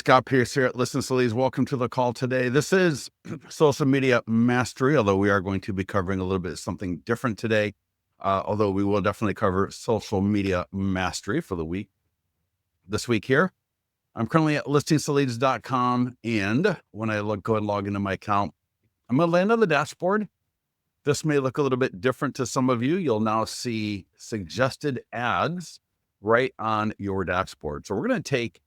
Scott Pierce here at Listen to Leads. Welcome to the call today. This is social media mastery, although we are going to be covering a little bit something different today. Although we will definitely cover social media mastery for the week. This week here, I'm currently at listingstoleads.com. And when I go and log into my account, I'm going to land on the dashboard. This may look a little bit different to some of you. You'll now see suggested ads right on your dashboard. So we're going to take,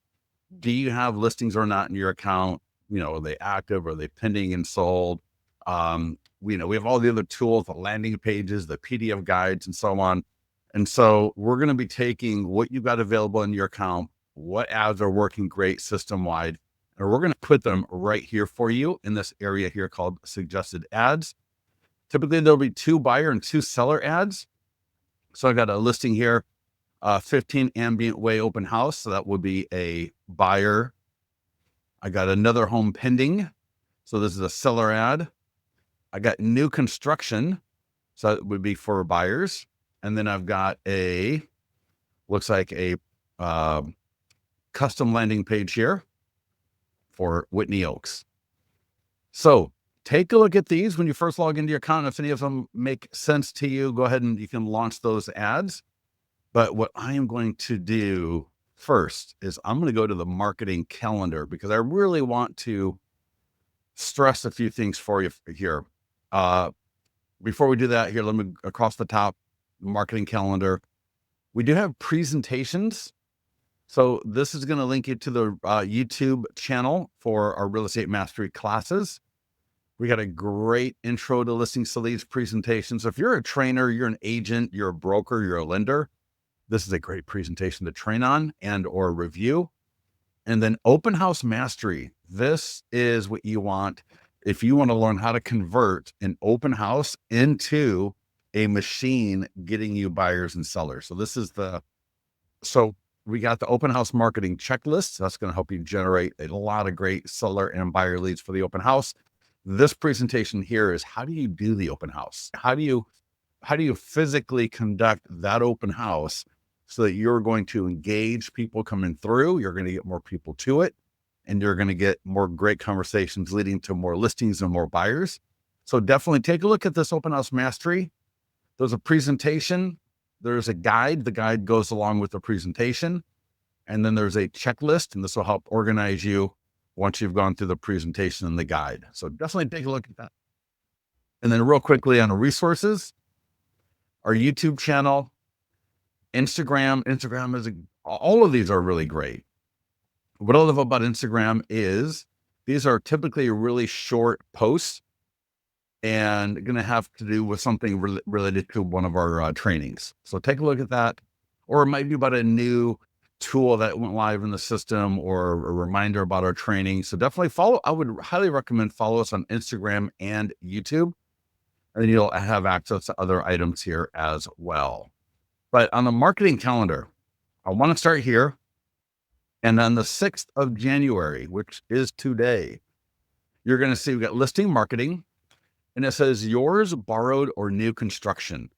do you have listings or not in your account? Are they active? Are they pending and sold? We have all the other tools, the landing pages, the PDF guides, and so on. And so we're going to be taking what you've got available in your account, what ads are working great system-wide, and we're going to put them right here for you in this area here called suggested ads. Typically, there'll be 2 buyer and 2 seller ads. So I got a listing here, 15 Ambient Way open house. So that would be a buyer. I got another home pending. So this is a seller ad. I got new construction. So that would be for buyers. And then I've got looks like a custom landing page here for Whitney Oaks. So take a look at these when you first log into your account. If any of them make sense to you, go ahead and you can launch those ads. But what I am going to do first is I'm going to go to the marketing calendar because I really want to stress a few things for you here. Before we do that here, let me across the top, marketing calendar. We do have presentations. So this is going to link you to the YouTube channel for our real estate mastery classes. We got a great intro to listings to leads presentation. So if you're a trainer, you're an agent, you're a broker, you're a lender, this is a great presentation to train on and or review. And then open house mastery. This is what you want if you want to learn how to convert an open house into a machine getting you buyers and sellers. So we got the open house marketing checklist. That's going to help you generate a lot of great seller and buyer leads for the open house. This presentation here is how do you do the open house? How do you physically conduct that open house so that you're going to engage people coming through, you're going to get more people to it, and you're going to get more great conversations leading to more listings and more buyers. So definitely take a look at this open house mastery. There's a presentation, there's a guide. The guide goes along with the presentation. And then there's a checklist, and this will help organize you once you've gone through the presentation and the guide. So definitely take a look at that. And then real quickly on the resources, our YouTube channel, Instagram all of these are really great. What I love about Instagram is these are typically really short posts and going to have to do with something related to one of our trainings. So take a look at that, or it might be about a new tool that went live in the system or a reminder about our training. So definitely follow. I would highly recommend follow us on Instagram and YouTube, and then you'll have access to other items here as well. But on the marketing calendar, I want to start here. And on the 6th of January, which is today, you're going to see we've got listing marketing, and it says yours, borrowed, or new construction.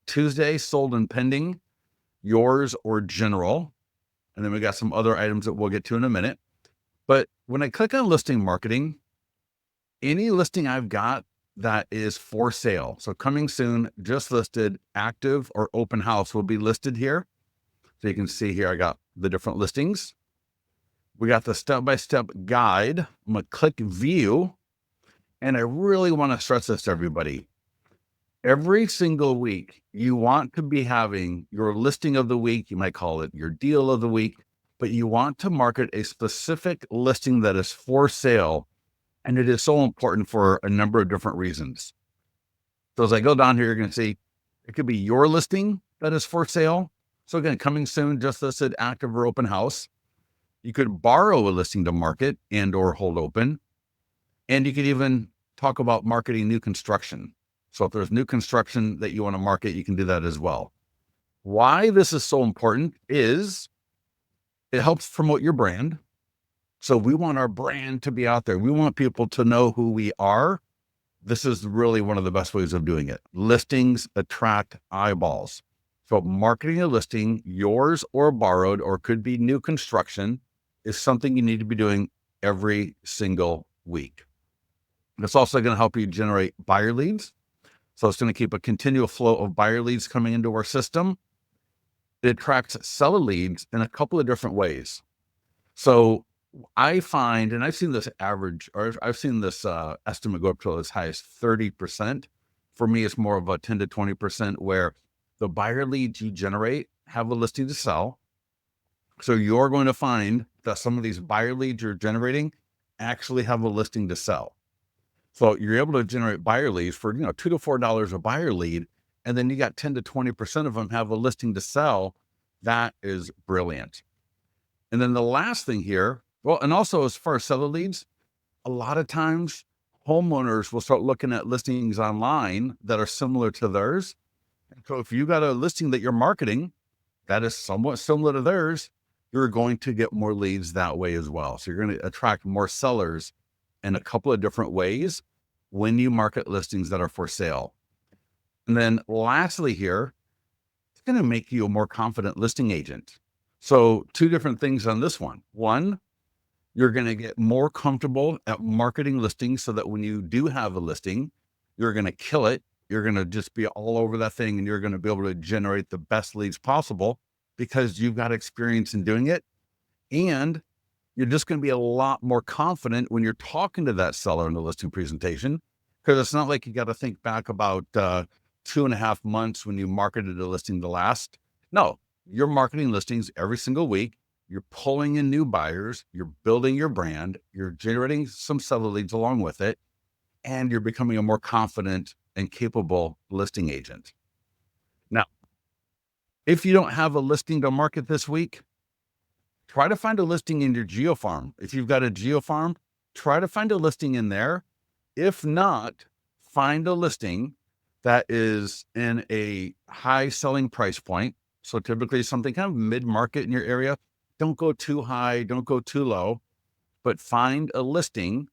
Tuesday, sold and pending, yours or general. And then we got some other items that we'll get to in a minute. But when I click on listing marketing, any listing I've got that is for sale, so coming soon, just listed, active, or open house will be listed here. So you can see here, I got the different listings. We got the step-by-step guide. I'm going to click view. And I really want to stress this to everybody. Every single week, you want to be having your listing of the week. You might call it your deal of the week, but you want to market a specific listing that is for sale. And it is so important for a number of different reasons. So as I go down here, you're going to see it could be your listing that is for sale. So again, coming soon, just listed, active, or open house. You could borrow a listing to market and or hold open. And you could even talk about marketing new construction. So if there's new construction that you want to market, you can do that as well. Why this is so important is it helps promote your brand. So we want our brand to be out there. We want people to know who we are. This is really one of the best ways of doing it. Listings attract eyeballs. So marketing a listing, yours or borrowed, or could be new construction, is something you need to be doing every single week. It's also going to help you generate buyer leads. So it's going to keep a continual flow of buyer leads coming into our system. It attracts seller leads in a couple of different ways. So I find, and I've seen this average, or I've seen this estimate go up to as high as 30%. For me, it's more of a 10 to 20% where the buyer leads you generate have a listing to sell. So you're going to find that some of these buyer leads you're generating actually have a listing to sell. So you're able to generate buyer leads for, $2 to $4 a buyer lead, and then you got 10 to 20% of them have a listing to sell. That is brilliant. And then the last thing here, well, and also as far as seller leads, a lot of times homeowners will start looking at listings online that are similar to theirs. So if you got a listing that you're marketing that is somewhat similar to theirs, you're going to get more leads that way as well. So you're going to attract more sellers in a couple of different ways when you market listings that are for sale. And then lastly here, it's going to make you a more confident listing agent. So two different things on this one. One, you're going to get more comfortable at marketing listings so that when you do have a listing, you're going to kill it. You're going to just be all over that thing and you're going to be able to generate the best leads possible because you've got experience in doing it. And you're just going to be a lot more confident when you're talking to that seller in the listing presentation, because it's not like you got to think back about 2.5 months when you marketed a listing the last. No, you're marketing listings every single week. You're pulling in new buyers. You're building your brand. You're generating some seller leads along with it. And you're becoming a more confident and capable listing agent. Now, if you don't have a listing to market this week, try to find a listing in your geofarm. If you've got a geofarm, try to find a listing in there. If not, find a listing that is in a high selling price point. So typically something kind of mid-market in your area. Don't go too high, don't go too low, but find a listing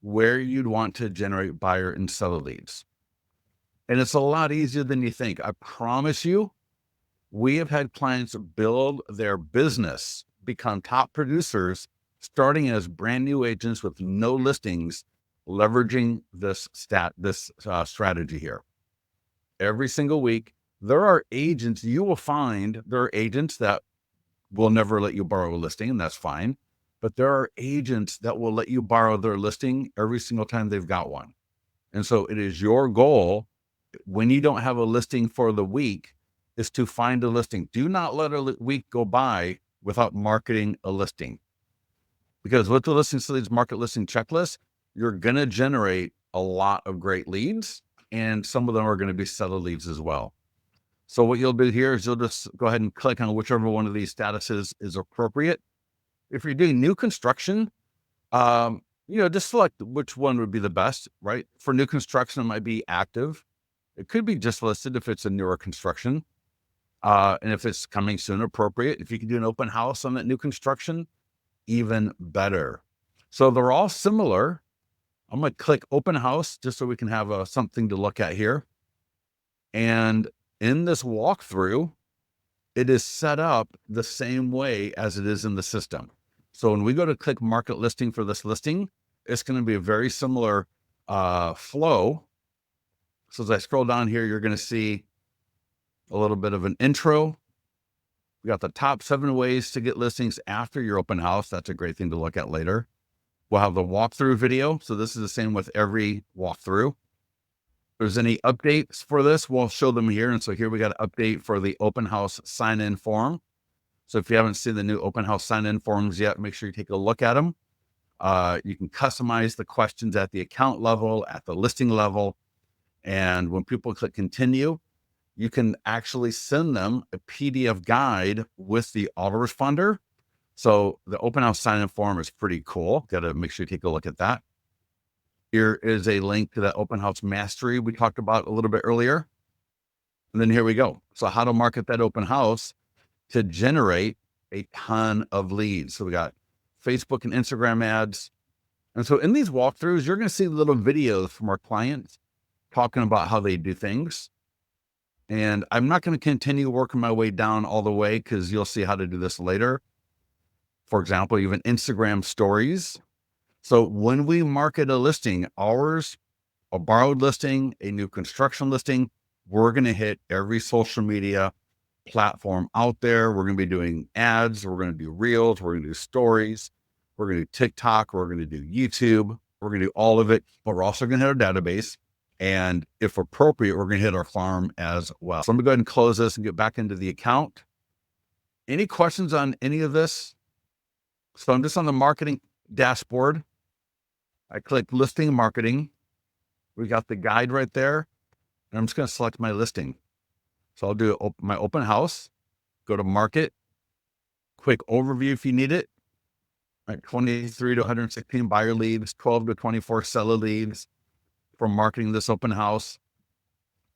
where you'd want to generate buyer and seller leads. And it's a lot easier than you think. I promise you, we have had clients build their business, become top producers, starting as brand new agents with no listings, leveraging this strategy here. Every single week, there are agents you will find. There are agents that will never let you borrow a listing, and that's fine. But there are agents that will let you borrow their listing every single time they've got one. And so it is your goal when you don't have a listing for the week is to find a listing. Do not let a week go by without marketing a listing. Because with the listings leads market listing checklist, you're going to generate a lot of great leads, and some of them are going to be seller leads as well. So what you'll do here is you'll just go ahead and click on whichever one of these statuses is appropriate. If you're doing new construction, just select which one would be the best, right? For new construction, it might be active. It could be just listed if it's a newer construction. And if it's coming soon, appropriate. If you can do an open house on that new construction, even better. So they're all similar. I'm going to click open house just so we can have something to look at here. And in this walkthrough, it is set up the same way as it is in the system. So when we go to click market listing for this listing, it's going to be a very similar flow. So as I scroll down here, you're going to see a little bit of an intro. We got the top 7 ways to get listings after your open house. That's a great thing to look at later. We'll have the walkthrough video. So this is the same with every walkthrough. If there's any updates for this, we'll show them here. And so here we got an update for the open house sign-in form. So if you haven't seen the new open house sign-in forms yet, make sure you take a look at them. You can customize the questions at the account level, at the listing level. And when people click continue, you can actually send them a PDF guide with the autoresponder. So the open house sign-in form is pretty cool. Got to make sure you take a look at that. Here is a link to that open house mastery we talked about a little bit earlier. And then here we go. So how to market that open house to generate a ton of leads. So we got Facebook and Instagram ads. And so in these walkthroughs, you're going to see little videos from our clients talking about how they do things. And I'm not going to continue working my way down all the way because you'll see how to do this later. For example, even Instagram stories. So when we market a listing, ours, a borrowed listing, a new construction listing, we're going to hit every social media platform out there. We're going to be doing ads. We're going to do reels. We're going to do stories. We're going to do TikTok. We're going to do YouTube. We're going to do all of it, but we're also going to hit our database. And if appropriate, we're going to hit our farm as well. So I'm going to go ahead and close this and get back into the account. Any questions on any of this? So I'm just on the marketing dashboard. I click listing marketing. We got the guide right there. And I'm just going to select my listing. So I'll do my open house, go to market, quick overview if you need it. Right, 23 to 116 buyer leads, 12 to 24 seller leads for marketing this open house.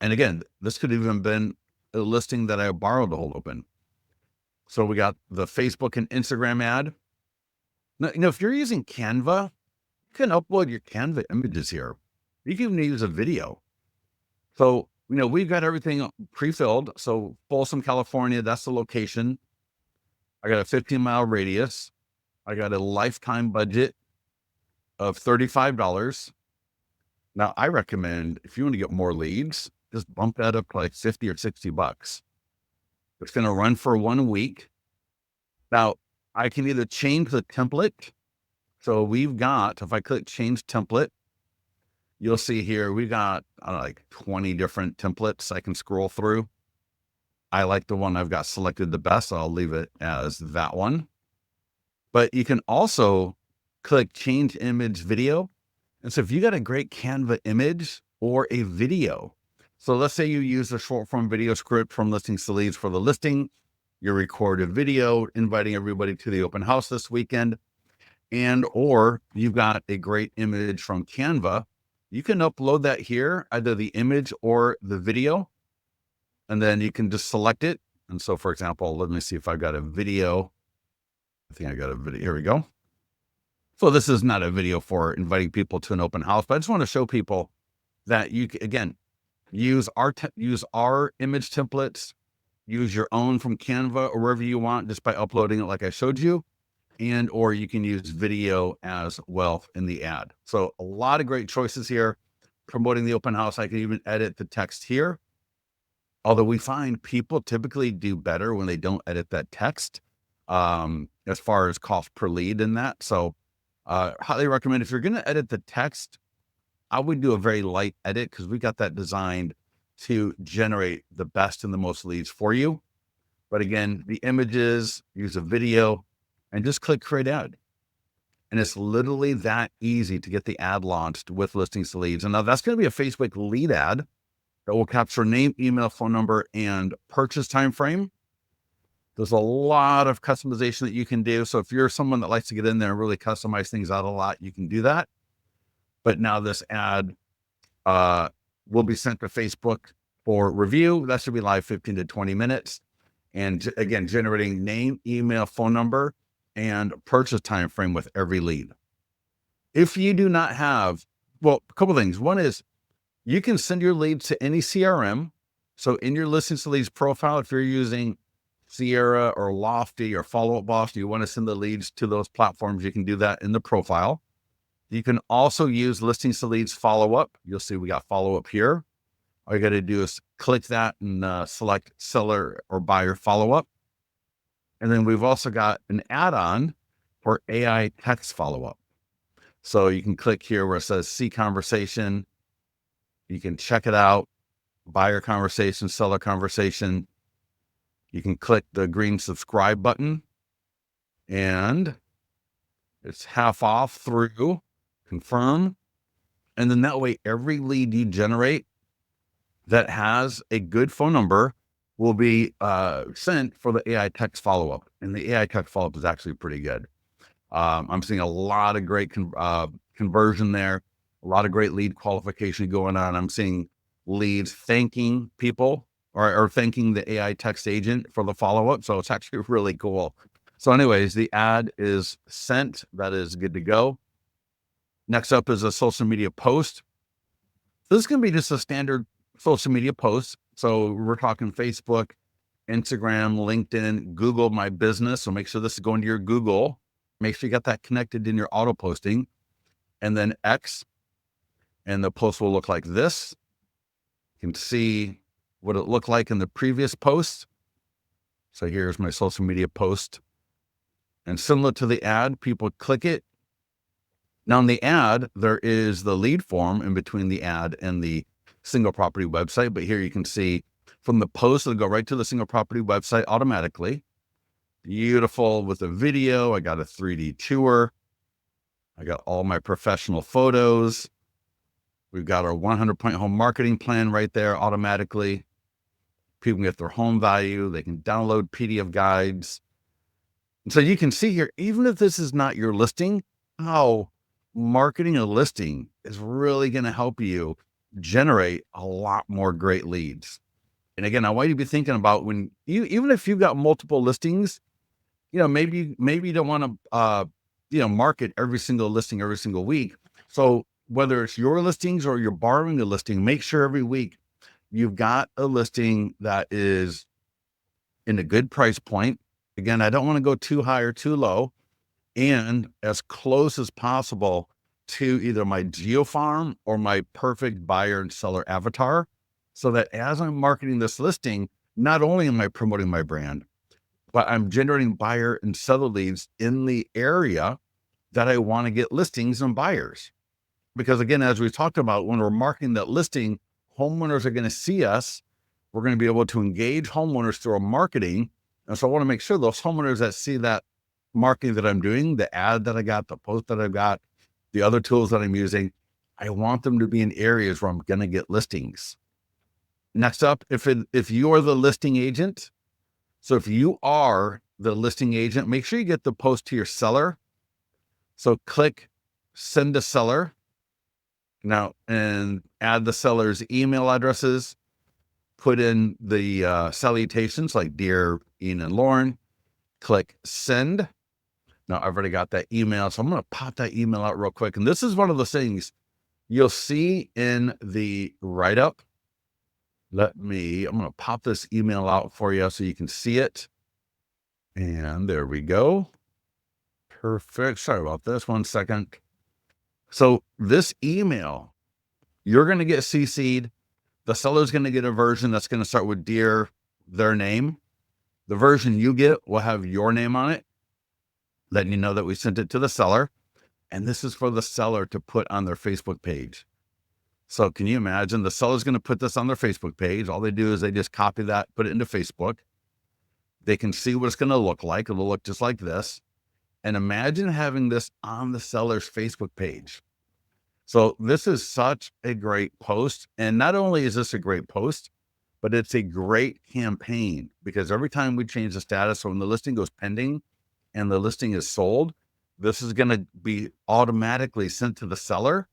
And again, this could even been a listing that I borrowed to hold open. So we got the Facebook and Instagram ad. Now, if you're using Canva, you can upload your Canva images here. You can even use a video. So, we've got everything pre-filled. So Folsom, California, that's the location. I got a 15-mile radius. I got a lifetime budget of $35. Now, I recommend if you want to get more leads, just bump that up to like 50 or $60. It's going to run for 1 week. Now, I can either change the template. So we've got, if I click change template, you'll see here, we got like 20 different templates I can scroll through. I like the one I've got selected the best. So I'll leave it as that one. But you can also click change image video. And so if you got a great Canva image or a video, so let's say you use a short form video script from Listings to Leads for the listing, you record a video inviting everybody to the open house this weekend, or you've got a great image from Canva, you can upload that here, either the image or the video, and then you can just select it. And so, for example, let me see if I've got a video. I think I got a video. Here we go. So this is not a video for inviting people to an open house, but I just want to show people that you can, again, use our image templates, use your own from Canva or wherever you want, just by uploading it like I showed you, or you can use video as well in the ad. So a lot of great choices here. Promoting the open house, I can even edit the text here. Although we find people typically do better when they don't edit that text, as far as cost per lead in that. So highly recommend, if you're going to edit the text, I would do a very light edit because we got that designed to generate the best and the most leads for you. But again, the images, use a video, and just click create ad. And it's literally that easy to get the ad launched with Listings to Leads. And now that's going to be a Facebook lead ad that will capture name, email, phone number, and purchase time frame. There's a lot of customization that you can do. So if you're someone that likes to get in there and really customize things out a lot, you can do that. But now this ad will be sent to Facebook for review. That should be live 15 to 20 minutes. And again, generating name, email, phone number, and purchase time frame with every lead. If you do not have, well, a couple of things. One is you can send your leads to any CRM. So in your Listings to Leads profile, if you're using Sierra or Lofty or Follow Up Boss, you want to send the leads to those platforms, you can do that in the profile. You can also use Listings to Leads follow up. You'll see we got follow up here. All you got to do is click that and select seller or buyer follow up. And then we've also got an add-on for AI text follow up. So you can click here where it says see conversation. You can check it out. Buyer conversation, seller conversation. You can click the green subscribe button and it's half off through confirm. And then that way, every lead you generate that has a good phone number will be sent for the AI text follow-up. And the AI text follow-up is actually pretty good. I'm seeing a lot of great conversion there, a lot of great lead qualification going on. I'm seeing leads thanking people or thanking the AI text agent for the follow-up. So it's actually really cool. So anyways, the ad is sent. That is good to go. Next up is a social media post. This is going to be just a standard social media post. So we're talking Facebook, Instagram, LinkedIn, Google My Business. So make sure this is going to your Google. Make sure you got that connected in your auto posting, and then X, and the post will look like this. You can see what it looked like in the previous post. So here's my social media post. And similar to the ad, people click it. Now in the ad, there is the lead form in between the ad and the single property website. But here you can see from the post, it'll go right to the single property website automatically. Beautiful with a video. I got a 3D tour. I got all my professional photos. We've got our 100-point home marketing plan right there automatically. People can get their home value. They can download PDF guides. And so you can see here, even if this is not your listing, how marketing a listing is really going to help you generate a lot more great leads. And again, I want you to be thinking about when you, even if you've got multiple listings, maybe you don't want to, market every single listing every single week. So whether it's your listings or you're borrowing a listing, make sure every week you've got a listing that is in a good price point. Again, I don't want to go too high or too low, and as close as possible to either my geo farm or my perfect buyer and seller avatar, so that as I'm marketing this listing, not only am I promoting my brand, but I'm generating buyer and seller leads in the area that I want to get listings and buyers. Because again, as we talked about, when we're marketing that listing, homeowners are going to see us. We're going to be able to engage homeowners through our marketing. And so I want to make sure those homeowners that see that marketing that I'm doing, the ad that I got, the post that I've got, the other tools that I'm using, I want them to be in areas where I'm going to get listings. Next up, if you are the listing agent, so if you are the listing agent, make sure you get the post to your seller. So click send to seller now and add the seller's email addresses. Put in the salutations like Dear Ian and Lauren. Click send. Now I've already got that email, so I'm going to pop that email out real quick. And this is one of the things you'll see in the write-up. I'm going to pop this email out for you so you can see it. And there we go. Perfect. Sorry about this. 1 second. So this email, you're going to get CC'd. The seller's going to get a version that's going to start with Dear, their name. The version you get will have your name on it, letting you know that we sent it to the seller. And this is for the seller to put on their Facebook page. So can you imagine the seller's going to put this on their Facebook page? All they do is they just copy that, put it into Facebook. They can see what it's going to look like. It'll look just like this. And imagine having this on the seller's Facebook page. So this is such a great post. And not only is this a great post, but it's a great campaign, because every time we change the status, so when the listing goes pending and the listing is sold, this is going to be automatically sent to the seller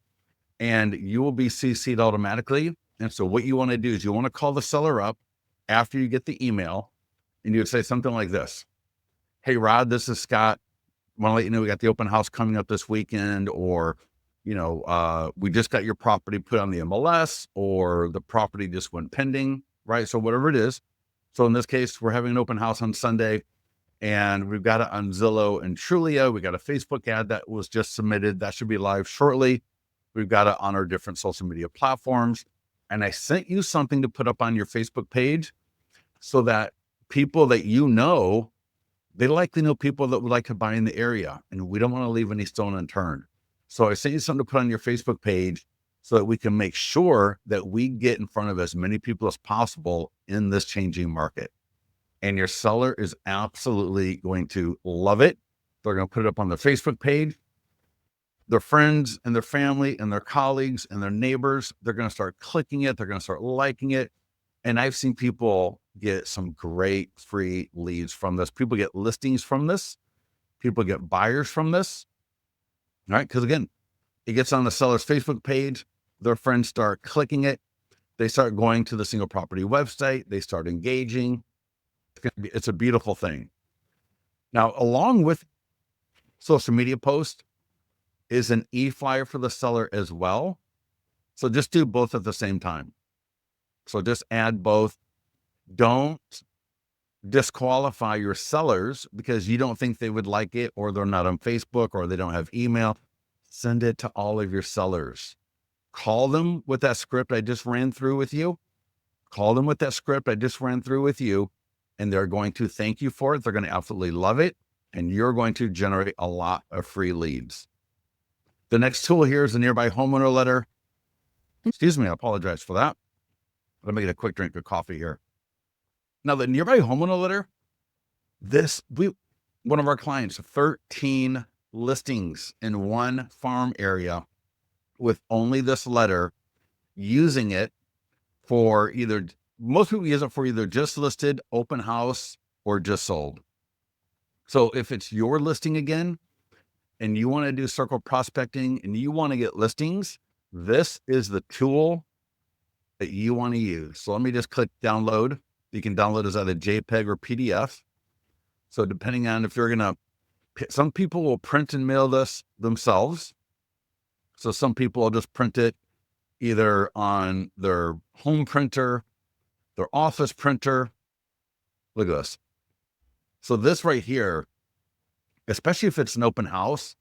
and you will be CC'd automatically. And so what you want to do is you want to call the seller up after you get the email, and you would say something like this. Hey, Rod, this is Scott. Want to let you know we got the open house coming up this weekend, or we just got your property put on the MLS, or the property just went pending, right? So whatever it is. So in this case, we're having an open house on Sunday, and we've got it on Zillow and Trulia. We got a Facebook ad that was just submitted. That should be live shortly. We've got it on our different social media platforms. And I sent you something to put up on your Facebook page so that people that they likely know people that would like to buy in the area, and we don't want to leave any stone unturned. So I sent you something to put on your Facebook page so that we can make sure that we get in front of as many people as possible in this changing market. And your seller is absolutely going to love it. They're going to put it up on their Facebook page. Their friends and their family and their colleagues and their neighbors, they're going to start clicking it. They're going to start liking it. And I've seen people get some great free leads from this. People get listings from this. People get buyers from this. All right. Because again, it gets on the seller's Facebook page. Their friends start clicking it. They start going to the single property website. They start engaging. It's a beautiful thing. Now, along with social media post is an e-flyer for the seller as well. So just do both at the same time. So just add both. Don't disqualify your sellers because you don't think they would like it, or they're not on Facebook, or they don't have email, send it to all of your sellers. Call them with that script I just ran through with you. And they're going to thank you for it. They're going to absolutely love it. And you're going to generate a lot of free leads. The next tool here is the nearby homeowner letter. Excuse me, I apologize for that. Let me get a quick drink of coffee here. Now, the nearby homeowner letter, one of our clients, 13 listings in one farm area with only this letter, using it for most people use it for either just listed, open house, or just sold. So if it's your listing again, and you want to do circle prospecting and you want to get listings, this is the tool that you want to use. So let me just click download. You can download as either JPEG or PDF. So depending on if you're going to, some people will print and mail this themselves. So some people will just print it either on their home printer, their office printer. Look at this. So this right here, especially if it's an open house,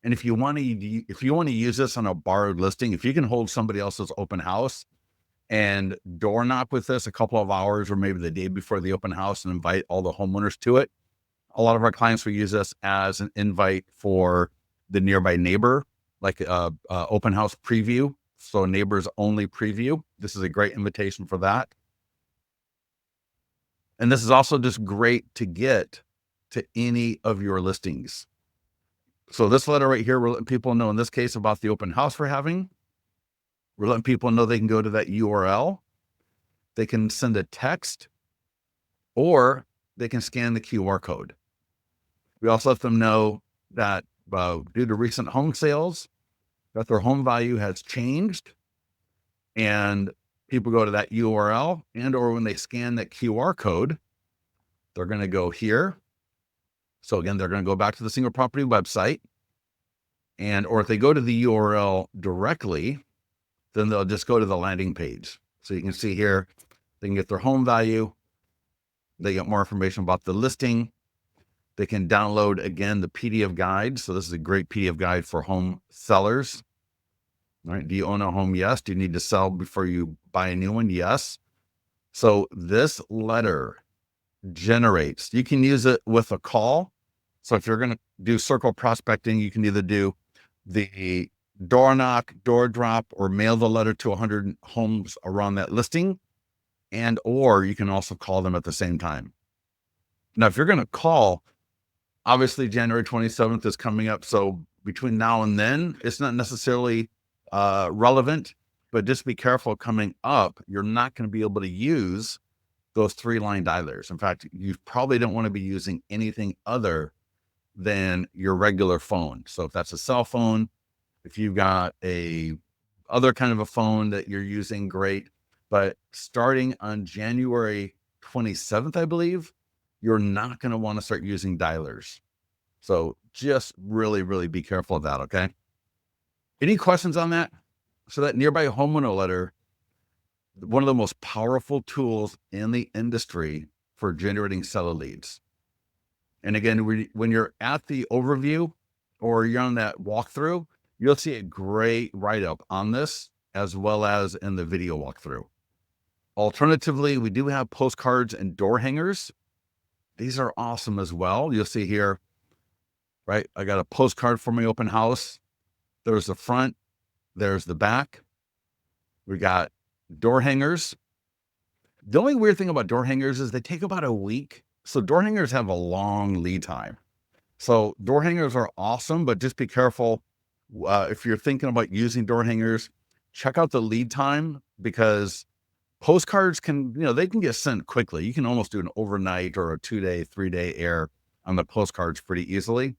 and if you want to use this on a borrowed listing, if you can hold somebody else's open house and door knock with this a couple of hours or maybe the day before the open house and invite all the homeowners to it, a lot of our clients will use this as an invite for the nearby neighbor, like a open house preview. So neighbors only preview. This is a great invitation for that. And this is also just great to get to any of your listings. So this letter right here, we're letting people know in this case about the open house we're having. We're letting people know they can go to that URL. They can send a text, or they can scan the QR code. We also let them know that due to recent home sales, that their home value has changed, and people go to that URL, and or when they scan that QR code, they're going to go here. So again, they're going to go back to the single property website, or if they go to the URL directly, then they'll just go to the landing page. So you can see here, they can get their home value. They get more information about the listing. They can download, again, the PDF guide. So this is a great PDF guide for home sellers. All right. Do you own a home? Yes. Do you need to sell before you buy a new one? Yes. So this letter generates, you can use it with a call. So if you're going to do circle prospecting, you can either do the door knock, door drop, or mail the letter to 100 homes around that listing, or you can also call them at the same time. Now, if you're going to call, obviously January 27th is coming up. So between now and then, it's not necessarily relevant, but just be careful coming up. You're not going to be able to use those 3-line dialers. In fact, you probably don't want to be using anything other than your regular phone. So if that's a cell phone, if you've got a other kind of a phone that you're using, great. But starting on January 27th, I believe, you're not going to want to start using dialers. So just really, really be careful of that, okay? Any questions on that? So that nearby homeowner letter, one of the most powerful tools in the industry for generating seller leads. And again, when you're at the overview or you're on that walkthrough, you'll see a great write-up on this, as well as in the video walkthrough. Alternatively, we do have postcards and door hangers. These are awesome as well. You'll see here, right? I got a postcard for my open house. There's the front, there's the back. We got door hangers. The only weird thing about door hangers is they take about a week. So door hangers have a long lead time. So door hangers are awesome, but just be careful. If you're thinking about using door hangers, check out the lead time, because postcards they can get sent quickly. You can almost do an overnight or a 2-day, 3-day air on the postcards pretty easily.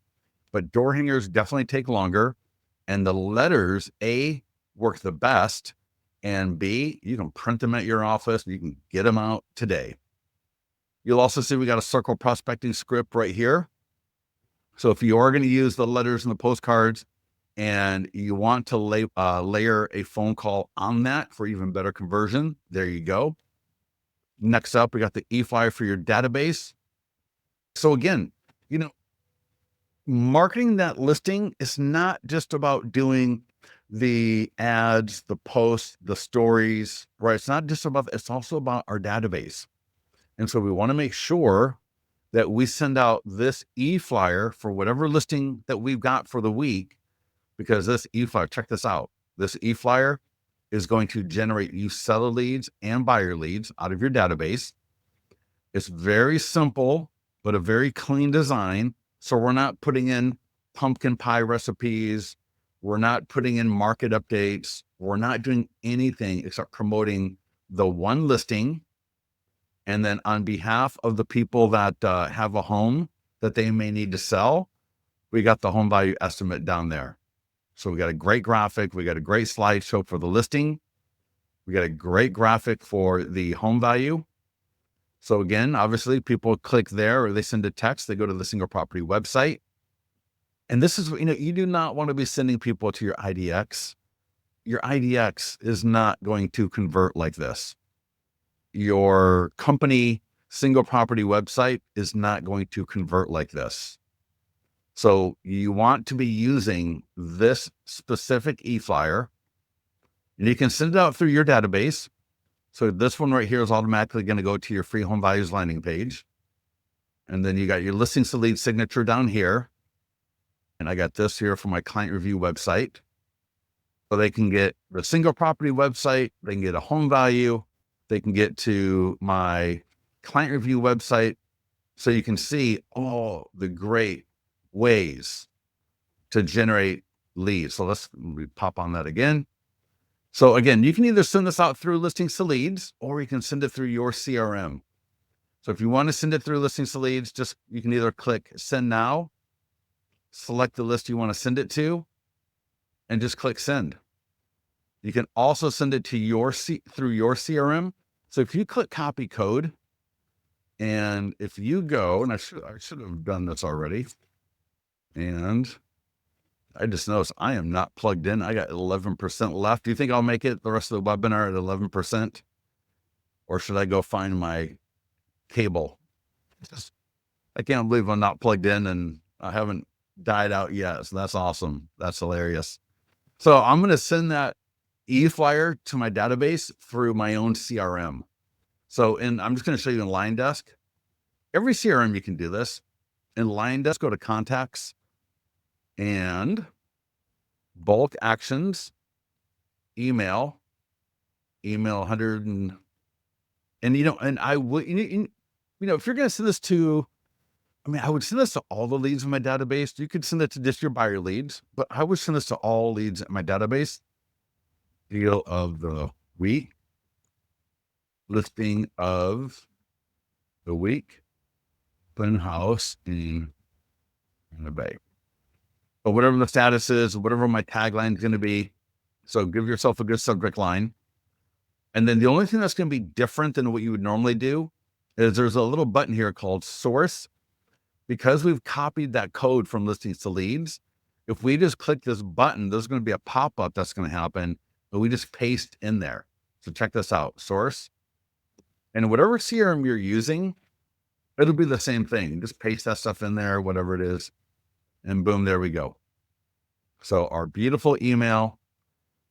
But door hangers definitely take longer. And the letters, A, work the best, and B, you can print them at your office. You can get them out today. You'll also see we got a circle prospecting script right here. So if you are going to use the letters and the postcards and you want to layer a phone call on that for even better conversion, there you go. Next up, we got the e-flyer for your database. So again, marketing that listing is not just about doing the ads, the posts, the stories, right? It's not just about, it's also about our database. And so we want to make sure that we send out this e-flyer for whatever listing that we've got for the week, because this e-flyer, check this out. This e-flyer is going to generate you seller leads and buyer leads out of your database. It's very simple, but a very clean design. So we're not putting in pumpkin pie recipes. We're not putting in market updates. We're not doing anything except promoting the one listing. And then on behalf of the people that have a home that they may need to sell, we got the home value estimate down there. So we got a great graphic. We got a great slideshow for the listing. We got a great graphic for the home value. So again, obviously people click there or they send a text, they go to the single property website. And this is, you do not want to be sending people to your IDX. Your IDX is not going to convert like this. Your company single property website is not going to convert like this. So you want to be using this specific e-flyer, and you can send it out through your database. So this one right here is automatically going to go to your free home values landing page. And then you got your listings to lead signature down here. And I got this here for my client review website. So they can get the single property website, they can get a home value, they can get to my client review website. So you can see all the great ways to generate leads. So let's pop on that again. So again, you can either send this out through listings to leads, or you can send it through your CRM. So if you want to send it through listings to leads, you can either click send now, select the list you want to send it to, and just click send. You can also send it to through your CRM. So if you click copy code, and if you go, and I should have done this already, and I just noticed I am not plugged in. I got 11% left. Do you think I'll make it the rest of the webinar at 11%? Or should I go find my cable? I can't believe I'm not plugged in and I haven't died out yet. So that's awesome. That's hilarious. So I'm going to send that e-flyer to my database through my own CRM. So I'm just going to show you in Line Desk. Every CRM you can do this. In Line Desk, go to contacts and bulk actions, email 100 and I would, if you're going to send this to, I would send this to all the leads in my database. You could send it to just your buyer leads, but I would send this to all leads in my database. Deal of the week, listing of the week, open house in the Bay. But whatever the status is, whatever my tagline is going to be. So give yourself a good subject line. And then the only thing that's going to be different than what you would normally do is there's a little button here called source. Because we've copied that code from listings to leads, if we just click this button, there's going to be a pop-up that's going to happen, but we just paste in there. So check this out, source. And whatever CRM you're using, it'll be the same thing. Just paste that stuff in there, whatever it is. And boom, there we go. So our beautiful email,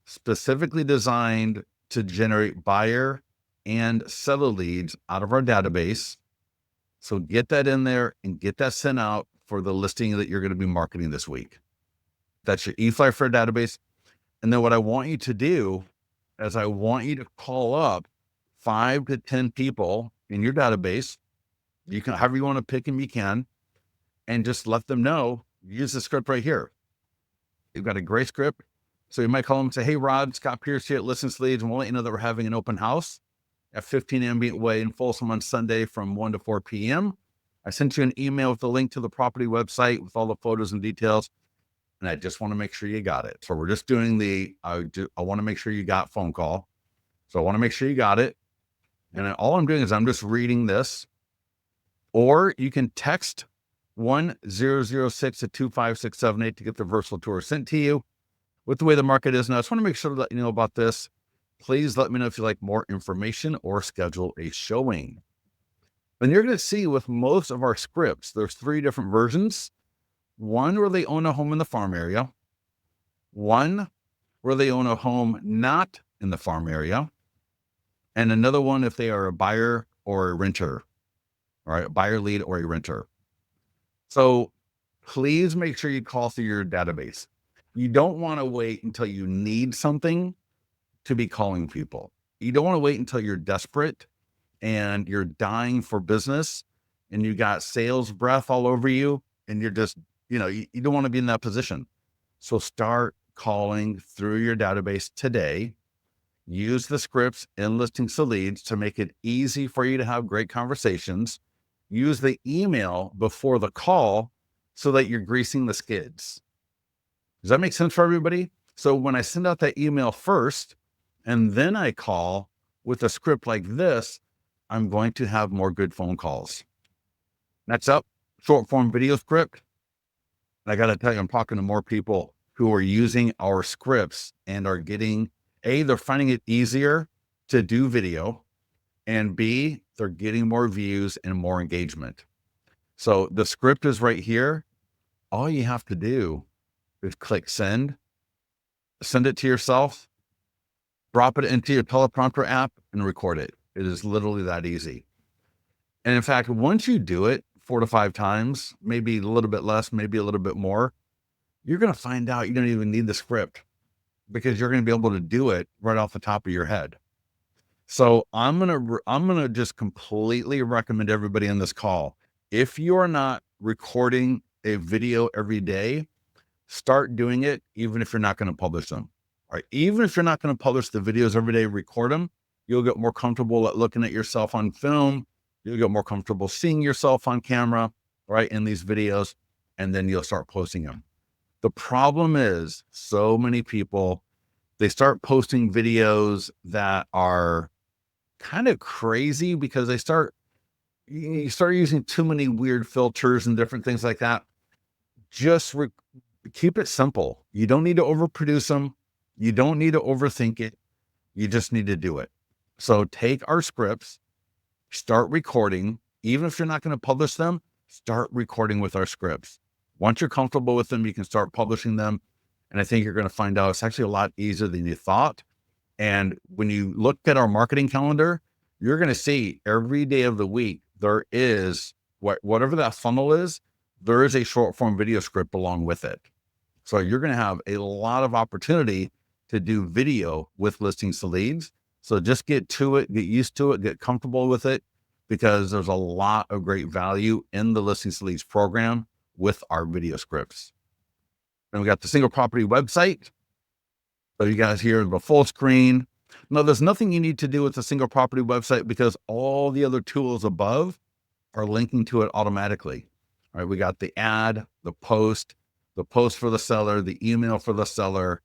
specifically designed to generate buyer and seller leads out of our database. So get that in there and get that sent out for the listing that you're going to be marketing this week. That's your e-flyer for a database. And then what I want you to do is I want you to call up 5 to 10 people in your database. You can, however you want to pick them, you can, and just let them know. Use the script right here. You've got a great script. So you might call them and say, hey, Rod, Scott Pierce here at Listings Leads, and we'll let you know that we're having an open house at 15 Ambient Way in Folsom on Sunday from 1 to 4 p.m. I sent you an email with the link to the property website with all the photos and details. And I just want to make sure you got it. So we're just doing I want to make sure you got phone call. So I want to make sure you got it. And all I'm doing is I'm just reading this. Or you can text 1006 to 25678 to get the virtual tour sent to you. With the way the market is now, I just want to make sure to let you know about this. Please let me know if you'd like more information or schedule a showing. And you're going to see with most of our scripts, there's 3 different versions. One where they own a home in the farm area. One where they own a home not in the farm area. And another one if they are a buyer or a renter, all right, a buyer lead or a renter. So please make sure you call through your database. You don't want to wait until you need something to be calling people. You don't want to wait until you're desperate and you're dying for business and you got sales breath all over you and you're just, you don't want to be in that position. So start calling through your database today. Use the scripts and listings to leads to make it easy for you to have great conversations. Use the email before the call so that you're greasing the skids. Does that make sense for everybody? So when I send out that email first, and then I call with a script like this, I'm going to have more good phone calls. Next up, short form video script. I got to tell you, I'm talking to more people who are using our scripts and are getting, A, they're finding it easier to do video, and B, they're getting more views and more engagement. So the script is right here. All you have to do is click send it to yourself, drop it into your teleprompter app and record it. It is literally that easy. And in fact, once you do it 4 to 5 times, maybe a little bit less, maybe a little bit more, you're going to find out you don't even need the script because you're going to be able to do it right off the top of your head. So I'm going to just completely recommend everybody on this call. If you are not recording a video every day, start doing it, even if you're not going to publish them. All right. Even if you're not going to publish the videos every day, record them. You'll get more comfortable at looking at yourself on film. You'll get more comfortable seeing yourself on camera, right, in these videos, and then you'll start posting them. The problem is so many people, they start posting videos that are kind of crazy because you start using too many weird filters and different things like that. Just keep it simple. You don't need to overproduce them. You don't need to overthink it. You just need to do it. So take our scripts, start recording. Even if you're not going to publish them, start recording with our scripts. Once you're comfortable with them, you can start publishing them. And I think you're going to find out it's actually a lot easier than you thought. And when you look at our marketing calendar, you're going to see every day of the week, there is whatever that funnel is, there is a short form video script along with it. So you're going to have a lot of opportunity to do video with listings to leads. So just get to it, get used to it, get comfortable with it, because there's a lot of great value in the listings to leads program with our video scripts. And we got the single property website. So you guys here the full screen. Now there's nothing you need to do with the single property website because all the other tools above are linking to it automatically. All right, we got the ad, the post for the seller, the email for the seller,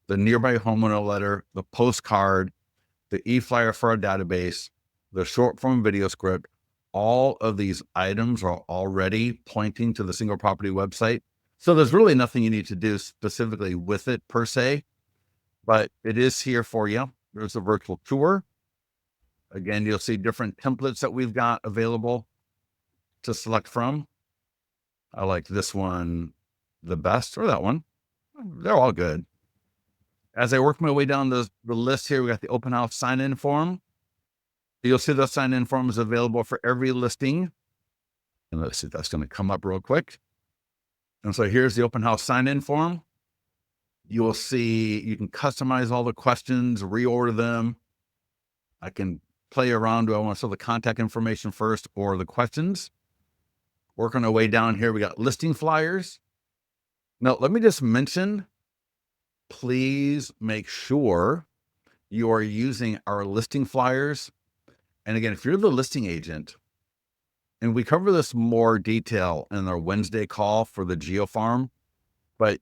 the nearby homeowner letter, the postcard, the e-flyer for our database, the short form video script. All of these items are already pointing to the single property website. So there's really nothing you need to do specifically with it per se, but it is here for you. There's a virtual tour. Again, you'll see different templates that we've got available to select from. I like this one the best, or that one. They're all good. As I work my way down the list here, we got the open house sign-in form. You'll see the sign-in form is available for every listing. And let's see if that's going to come up real quick. And so here's the open house sign-in form. You will see you can customize all the questions, reorder them. I can play around. Do I want to show the contact information first or the questions? Working our way down here, we got listing flyers. Now, let me just mention, please make sure you are using our listing flyers. And again, if you're the listing agent, and we cover this more detail in our Wednesday call for the Geo Farm, but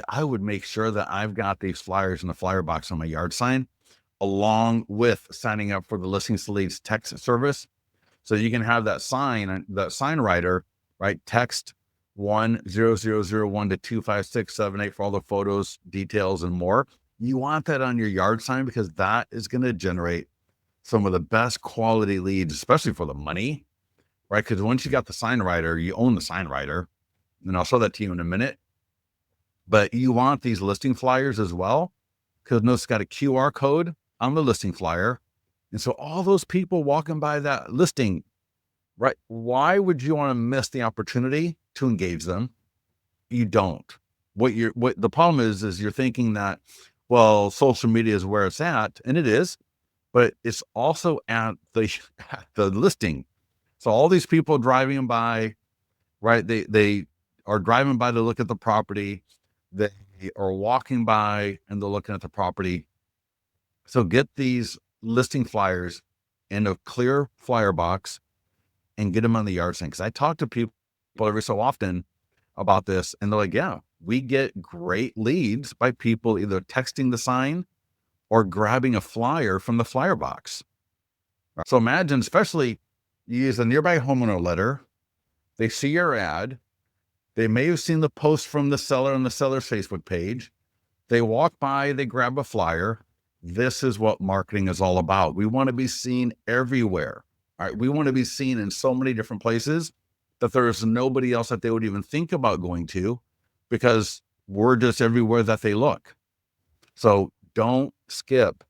I would make sure that I've got these flyers in the flyer box on my yard sign, along with signing up for the listings to leads text service. So you can have that sign writer, right? Text 10001 to 25678 for all the photos, details, and more. You want that on your yard sign because that is going to generate some of the best quality leads, especially for the money, right? Because once you got the sign writer, you own the sign writer. And I'll show that to you in a minute. But you want these listing flyers as well, because notice it's got a QR code on the listing flyer. And so all those people walking by that listing, right? Why would you want to miss the opportunity to engage them? You don't. What the problem is you're thinking that, well, social media is where it's at, and it is, but it's also at the at the listing. So all these people driving by, right? They are driving by to look at the property. They are walking by and they're looking at the property. So get these listing flyers in a clear flyer box and get them on the yard sign. Because I talk to people every so often about this, and they're like, yeah, we get great leads by people either texting the sign or grabbing a flyer from the flyer box. So imagine, especially you use a nearby homeowner letter, they see your ad, they may have seen the post from the seller on the seller's Facebook page, they walk by, they grab a flyer. This is what marketing is all about. We want to be seen everywhere. All right. We want to be seen in so many different places that there's nobody else that they would even think about going to, because we're just everywhere that they look. So don't skip,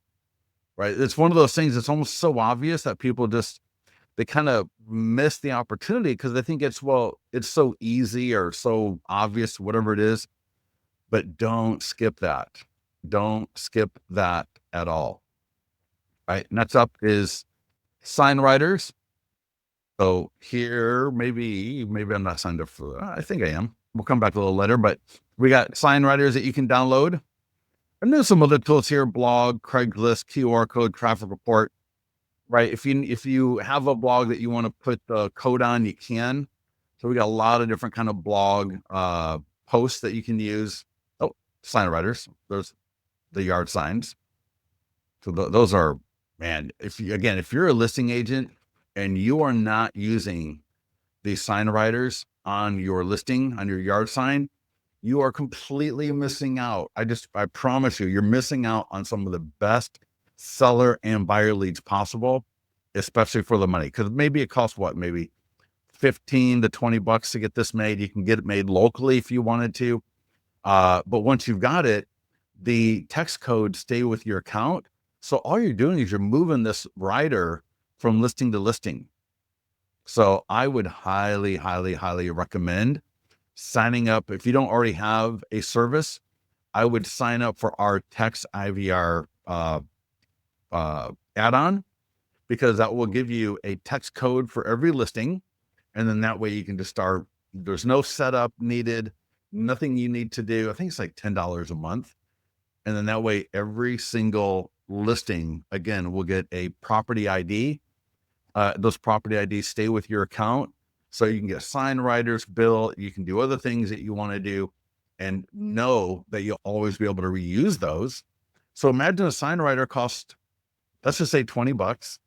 right? It's one of those things that's almost so obvious that people just, they kind of miss the opportunity because they think it's, well, it's so easy or so obvious, whatever it is, but don't skip that. Don't skip that at all. Right. Next up is sign writers. So here, maybe I'm not signed up for that. I think I am. We'll come back to a little later, but we got sign writers that you can download. And there's some other tools here: blog, Craigslist, QR code, traffic report. Right. If you have a blog that you want to put the code on, you can. So we got a lot of different kind of blog posts that you can use. Oh, sign writers. There's the yard signs. So those are, man, if you're a listing agent and you are not using these sign writers on your listing, on your yard sign, you are completely missing out. I promise you're missing out on some of the best seller and buyer leads possible, especially for the money. Cause maybe it costs maybe 15 to 20 bucks to get this made. You can get it made locally if you wanted to. But once you've got it, the text codes stay with your account. So all you're doing is you're moving this writer from listing to listing. So I would highly, highly, highly recommend signing up. If you don't already have a service, I would sign up for our text IVR add-on, because that will give you a text code for every listing. And then that way you can just start. There's no setup needed, nothing you need to do. I think it's like $10 a month. And then that way, every single listing, again, will get a property ID. Those property IDs stay with your account. So you can get sign writers, bill, you can do other things that you want to do, and know that you'll always be able to reuse those. So imagine a sign writer costs, let's just say 20 bucks.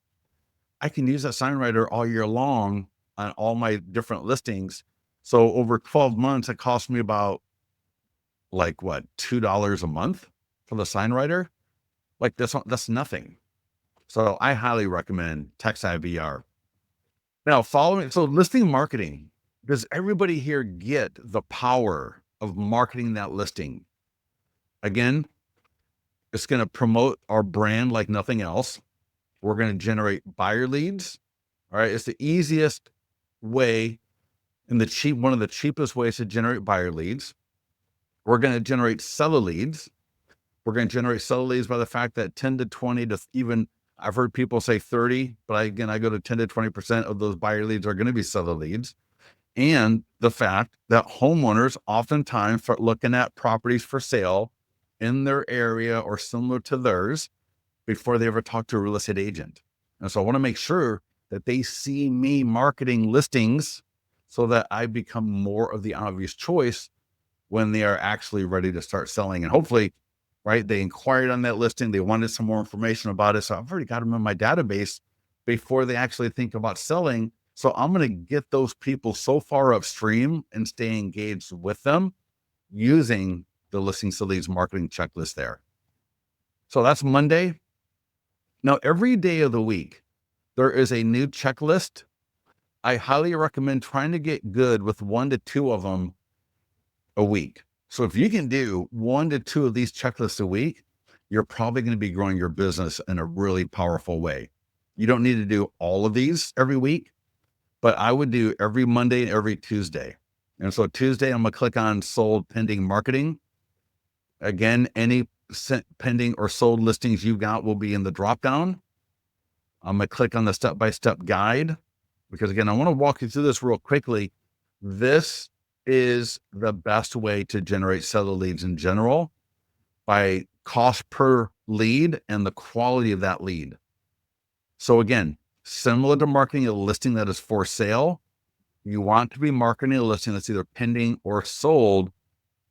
I can use that sign writer all year long on all my different listings. So over 12 months, it cost me about $2 a month for the sign writer. Like that's nothing. So I highly recommend Text IVR. Now, so listing marketing, does everybody here get the power of marketing that listing? Again, it's going to promote our brand like nothing else. We're going to generate buyer leads. All right. It's the easiest way and one of the cheapest ways to generate buyer leads. We're going to generate seller leads. We're going to generate seller leads by the fact that 10 to 20 to even, I've heard people say 30, but I go to 10 to 20% of those buyer leads are going to be seller leads. And the fact that homeowners oftentimes start looking at properties for sale in their area or similar to theirs before they ever talk to a real estate agent. And so I want to make sure that they see me marketing listings so that I become more of the obvious choice when they are actually ready to start selling. And hopefully, right, they inquired on that listing, they wanted some more information about it. So I've already got them in my database before they actually think about selling. So I'm going to get those people so far upstream and stay engaged with them using the Listings to Leads marketing checklist there. So that's Monday. Now, every day of the week, there is a new checklist. I highly recommend trying to get good with 1 to 2 of them a week. So if you can do 1 to 2 of these checklists a week, you're probably going to be growing your business in a really powerful way. You don't need to do all of these every week, but I would do every Monday and every Tuesday. And so Tuesday, I'm going to click on sold pending marketing. Again, any pending or sold listings you've got will be in the dropdown. I'm going to click on the step-by-step guide because, again, I want to walk you through this real quickly. This is the best way to generate seller leads in general by cost per lead and the quality of that lead. So again, similar to marketing a listing that is for sale, you want to be marketing a listing that's either pending or sold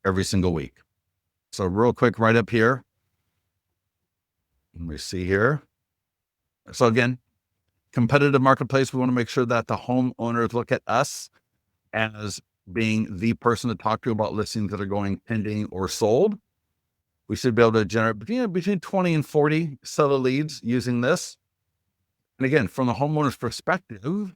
every single week. So real quick, right up here, let me see here. So again, competitive marketplace, we want to make sure that the homeowners look at us as being the person to talk to about listings that are going pending or sold. We should be able to generate between 20 and 40 seller leads using this. And again, from the homeowner's perspective,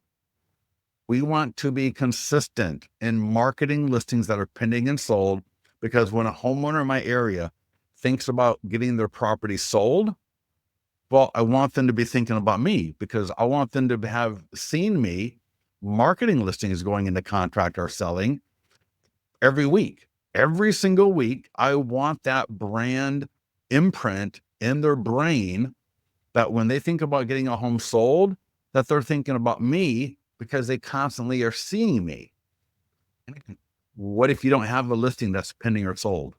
we want to be consistent in marketing listings that are pending and sold, because when a homeowner in my area thinks about getting their property sold, well, I want them to be thinking about me because I want them to have seen me marketing listings going into contract or selling every week. Every single week, I want that brand imprint in their brain that when they think about getting a home sold, that they're thinking about me because they constantly are seeing me. What if you don't have a listing that's pending or sold?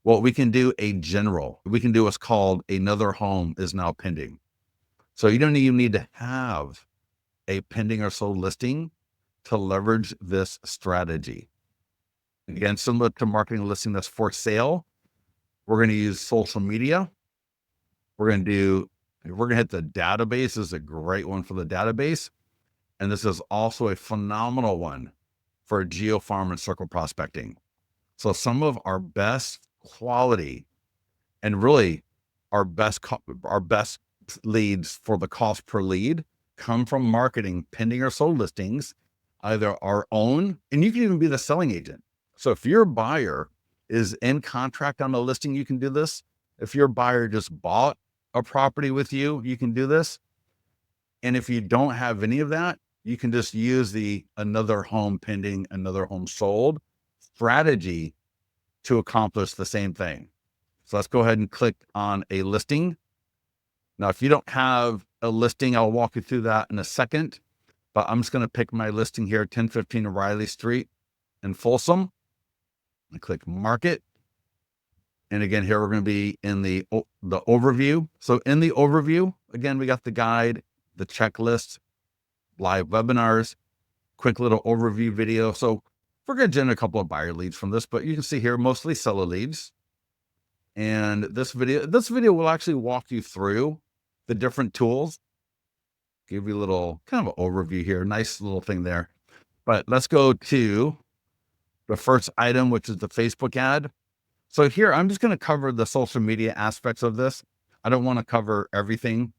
Well, we can do a general. We can do what's called another home is now pending. So you don't even need to have a pending or sold listing to leverage this strategy. Again, similar to marketing a listing that's for sale, we're going to use social media. We're going to hit the database. This is a great one for the database. And this is also a phenomenal one for geofarm and circle prospecting. So some of our best quality and really our best leads for the cost per lead come from marketing pending or sold listings, either our own, and you can even be the selling agent. So if your buyer is in contract on a listing, you can do this. If your buyer just bought a property with you, you can do this. And if you don't have any of that, you can just use the another home pending, another home sold strategy to accomplish the same thing. So let's go ahead and click on a listing. Now, if you don't have a listing, I'll walk you through that in a second, but I'm just going to pick my listing here, 1015 Riley Street in Folsom. I click market. And again, here we're going to be in the overview. So in the overview, again, we got the guide, the checklist, live webinars, quick little overview video. So we're going to generate a couple of buyer leads from this, but you can see here, mostly seller leads. And this video will actually walk you through the different tools, give you a little kind of an overview here. Nice little thing there. But let's go to the first item, which is the Facebook ad. So here, I'm just going to cover the social media aspects of this. I don't want to cover everything.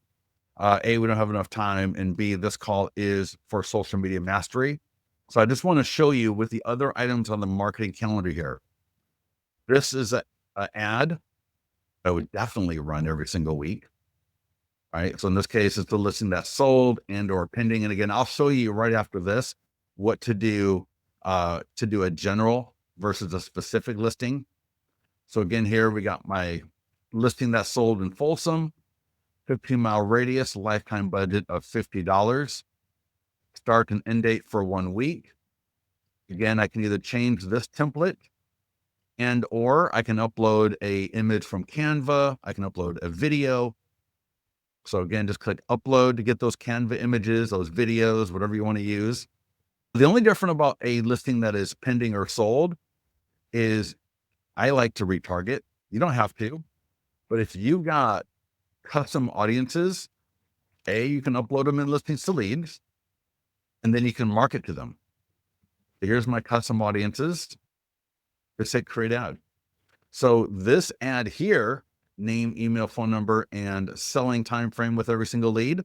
A, we don't have enough time. And B, this call is for social media mastery. So I just want to show you with the other items on the marketing calendar here. This is an ad I would definitely run every single week. Right. So in this case, it's the listing that's sold and or pending. And again, I'll show you right after this what to do a general versus a specific listing. So again, here we got my listing that's sold in Folsom, 15-mile radius, lifetime budget of $50. Start and end date for 1 week. Again, I can either change this template and or I can upload a image from Canva. I can upload a video. So again, just click upload to get those Canva images, those videos, whatever you want to use. The only difference about a listing that is pending or sold is I like to retarget. You don't have to, but if you got custom audiences, you can upload them in listings to leads, and then you can market to them. Here's my custom audiences. Just hit create ad. So this ad here name, email, phone number, and selling time frame with every single lead.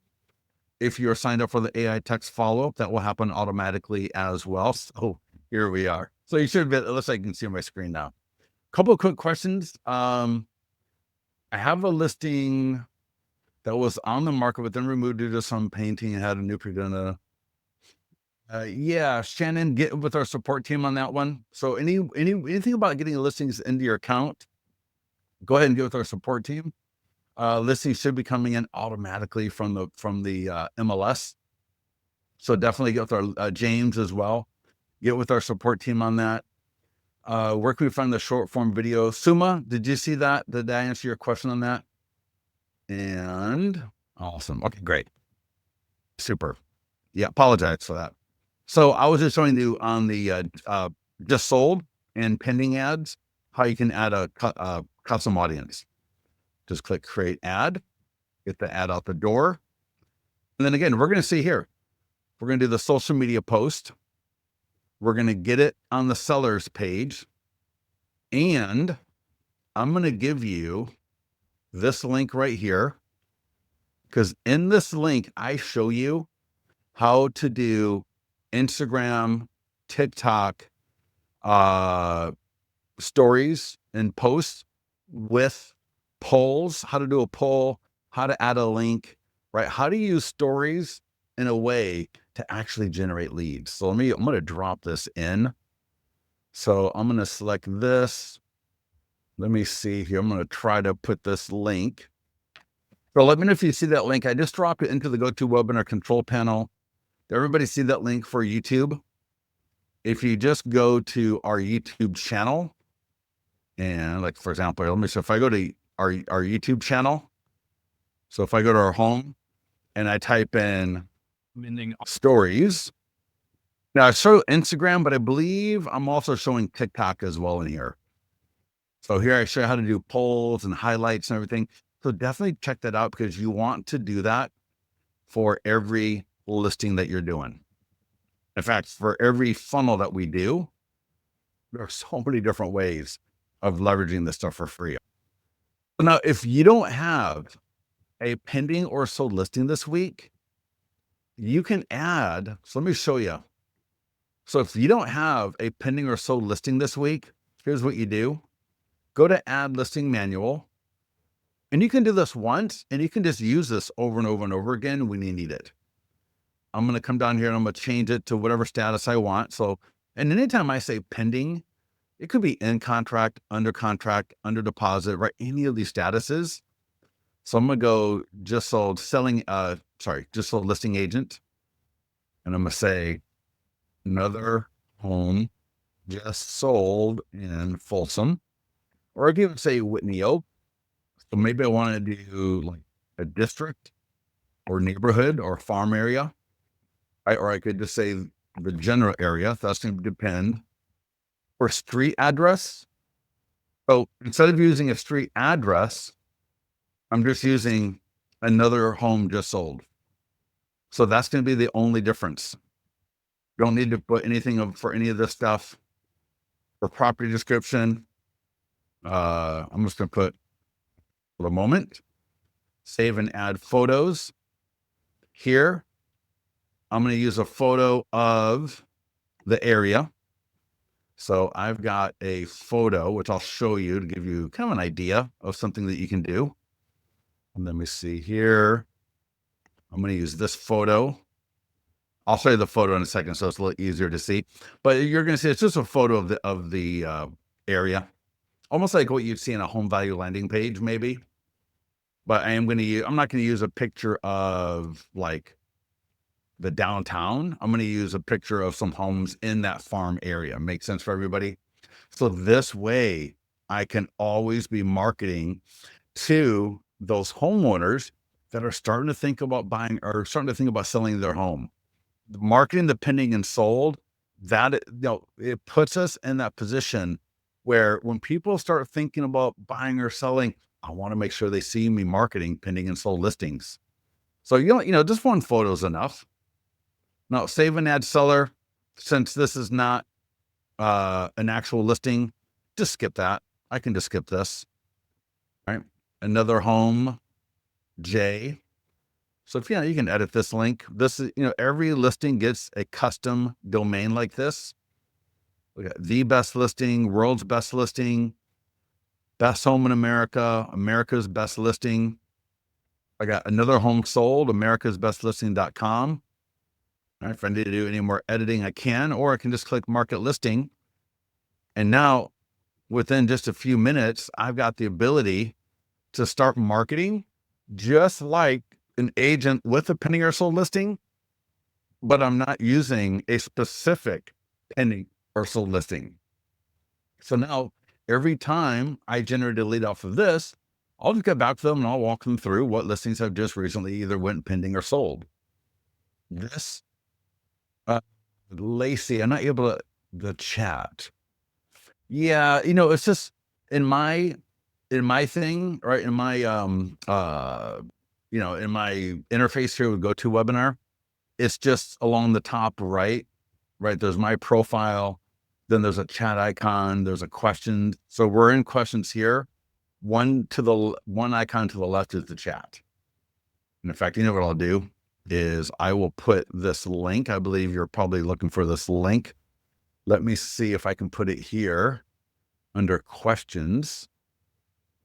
If you're signed up for the AI text follow-up, that will happen automatically as well. So here we are. So you should be, it looks like you can see my screen now. Couple of quick questions. I have a listing that was on the market, but then removed due to some painting and had a new predona. Yeah, Shannon, get with our support team on that one. So anything about getting listings into your account, go ahead and get with our support team. Listings should be coming in automatically from the MLS. So definitely get with our James as well. Get with our support team on that. Where can we find the short form video? Suma, did you see that? Did I answer your question on that? And awesome. Okay, great. Super. Yeah, apologize for that. So I was just showing you on the just sold and pending ads, how you can add a custom audience. Just click create ad, get the ad out the door. And then again, we're going to see here, we're going to do the social media post. We're going to get it on the seller's page. And I'm going to give you this link right here, because in this link, I show you how to do Instagram, TikTok, stories and posts with polls, how to do a poll, how to add a link, right? How to use stories in a way to actually generate leads. So I'm going to drop this in. So I'm going to select this. Let me see here. I'm going to try to put this link. So let me know if you see that link. I just dropped it into the GoToWebinar control panel. Did everybody see that link for YouTube? If you just go to our YouTube channel, and like, for example, let me, so if I go to our YouTube channel, so if I go to our home and I type in stories, now I show Instagram, but I believe I'm also showing TikTok as well in here. So here I show you how to do polls and highlights and everything. So definitely check that out, because you want to do that for every listing that you're doing. In fact, for every funnel that we do, there are so many different ways of leveraging this stuff for free. Now, if you don't have a pending or sold listing this week, you can add, so let me show you. So if you don't have a pending or sold listing this week, here's what you do. Go to add listing manual, and you can do this once, and you can just use this over and over and over again when you need it. I'm going to come down here and I'm going to change it to whatever status I want. So, and anytime I say pending, it could be in contract, under deposit, right? Any of these statuses. So I'm going to go just sold just sold listing agent. And I'm going to say another home just sold in Folsom, or I can even say Whitney Oak. So maybe I want to do like a district or neighborhood or farm area, right? Or I could just say the general area. That's going to depend. Or street address. So instead of using a street address, I'm just using another home just sold. So that's going to be the only difference. You don't need to put anything for any of this stuff. For property description, I'm just going to put for the moment, save and add photos. Here, I'm going to use a photo of the area. So I've got a photo, which I'll show you to give you kind of an idea of something that you can do. And let me see here. I'm going to use this photo. I'll show you the photo in a second, so it's a little easier to see. But you're going to see it's just a photo of the area, almost like what you'd see in a home value landing page, maybe. But I'm not going to use a picture of like the downtown. I'm going to use a picture of some homes in that farm area. Make sense for everybody? So this way, I can always be marketing to those homeowners that are starting to think about buying or starting to think about selling their home. Marketing the pending and sold, that it puts us in that position where when people start thinking about buying or selling, I want to make sure they see me marketing pending and sold listings. So just one photo is enough. Now, save and add seller, since this is not an actual listing, just skip that. I can just skip this. All right. another home J. So if you can edit this link. This is, every listing gets a custom domain like this. We got the best listing, world's best listing, best home in America, America's best listing. I got another home sold, americasbestlisting.com. All right, if I need to do any more editing, I can, or I can just click market listing. And now within just a few minutes, I've got the ability to start marketing just like an agent with a pending or sold listing, but I'm not using a specific pending or sold listing. So now every time I generate a lead off of this, I'll just get back to them and I'll walk them through what listings have just recently either went pending or sold. This, Lacey, I'm not able to, the chat. Yeah, it's just in my thing, right? In my in my interface here with GoToWebinar, it's just along the top right. There's my profile, then there's a chat icon, there's a question. So we're in questions here. One icon to the left is the chat. And in fact, what I'll do is I will put this link. I believe you're probably looking for this link. Let me see if I can put it here under questions.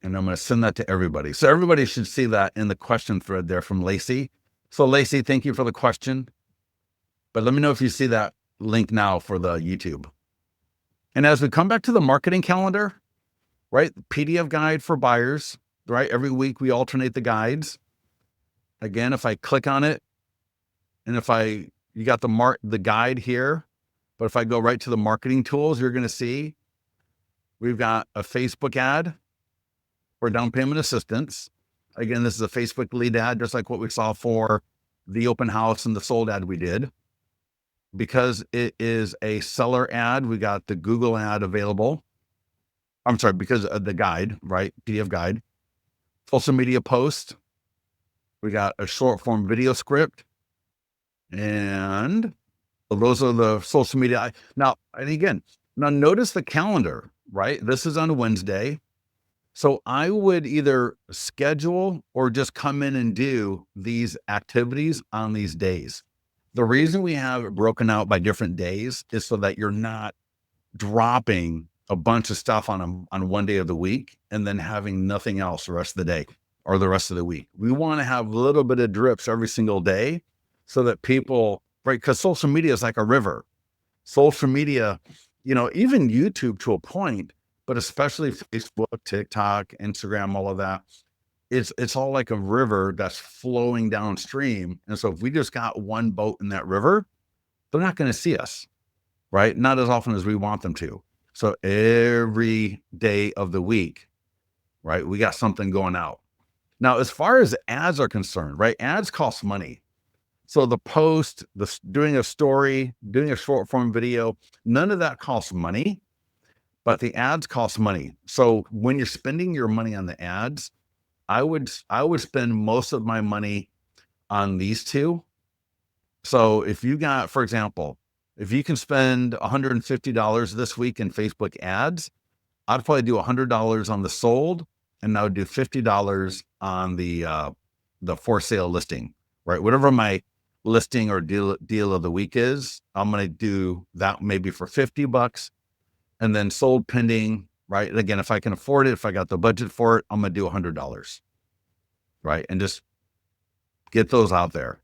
And I'm going to send that to everybody. So everybody should see that in the question thread there from Lacey. So Lacey, thank you for the question. But let me know if you see that link now for the YouTube. And as we come back to the marketing calendar, right? PDF guide for buyers, right? Every week we alternate the guides. Again, if I click on it, and you got the guide here, but if I go right to the marketing tools, you're going to see we've got a Facebook ad for down payment assistance. Again, this is a Facebook lead ad, just like what we saw for the open house and the sold ad we did. Because it is a seller ad, we got the Google ad available. I'm sorry, because of the guide, right? PDF guide. Social media post. We got a short form video script. And those are the social media. Now, notice the calendar, right? This is on Wednesday. So I would either schedule or just come in and do these activities on these days. The reason we have it broken out by different days is so that you're not dropping a bunch of stuff on one day of the week and then having nothing else the rest of the day or the rest of the week. We want to have a little bit of drips every single day so that people, right? Because social media is like a river. Social media, even YouTube to a point, but especially Facebook, TikTok, Instagram, all of that, it's all like a river that's flowing downstream. And so if we just got one boat in that river, they're not going to see us, right? Not as often as we want them to. So every day of the week, right, we got something going out. Now, as far as ads are concerned, right, ads cost money. So the post, doing a story, doing a short form video, none of that costs money, but the ads cost money. So when you're spending your money on the ads, I would spend most of my money on these two. So if you got, for example, if you can spend $150 this week in Facebook ads, I'd probably do $100 on the sold, and I would do $50 on the for sale listing, right? Whatever my listing or deal of the week is, I'm going to do that maybe for $50, and then sold pending, right? And again, if I can afford it, if I got the budget for it, I'm going to do $100, right? And just get those out there.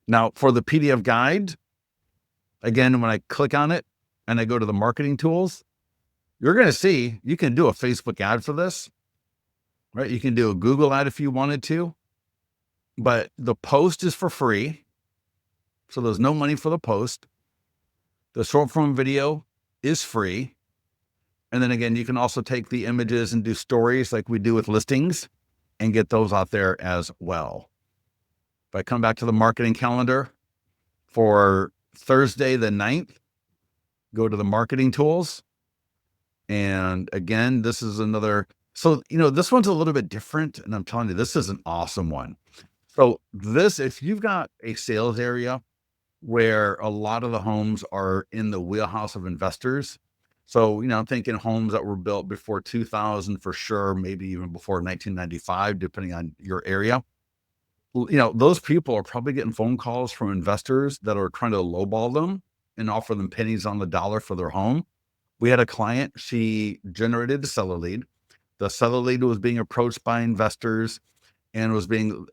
Now for the PDF guide, again, when I click on it and I go to the marketing tools, you're going to see you can do a Facebook ad for this, right? You can do a Google ad if you wanted to, but the post is for free. So there's no money for the post. The short form video is free. And then again, you can also take the images and do stories like we do with listings and get those out there as well. If I come back to the marketing calendar for Thursday, the 9th, go to the marketing tools. And again, this is another, so, this one's a little bit different. And I'm telling you, this is an awesome one. So if you've got a sales area where a lot of the homes are in the wheelhouse of investors, So, I'm thinking homes that were built before 2000 for sure, maybe even before 1995, depending on your area. Those people are probably getting phone calls from investors that are trying to lowball them and offer them pennies on the dollar for their home. We had a client, she generated a seller lead. The seller lead was being approached by investors and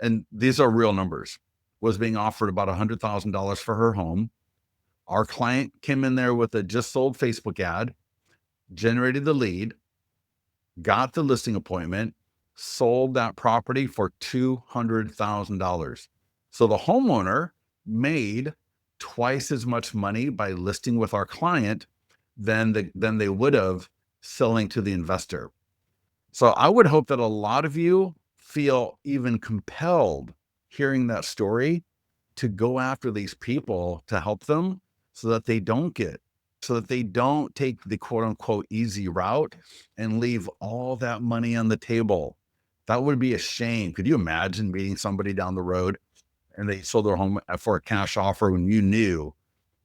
and these are real numbers, was being offered about $100,000 for her home. Our client came in there with a just sold Facebook ad, generated the lead, got the listing appointment, sold that property for $200,000. So the homeowner made twice as much money by listing with our client than they would have selling to the investor. So I would hope that a lot of you feel even compelled hearing that story to go after these people to help them so that they don't take the quote unquote easy route and leave all that money on the table. That would be a shame. Could you imagine meeting somebody down the road and they sold their home for a cash offer when you knew,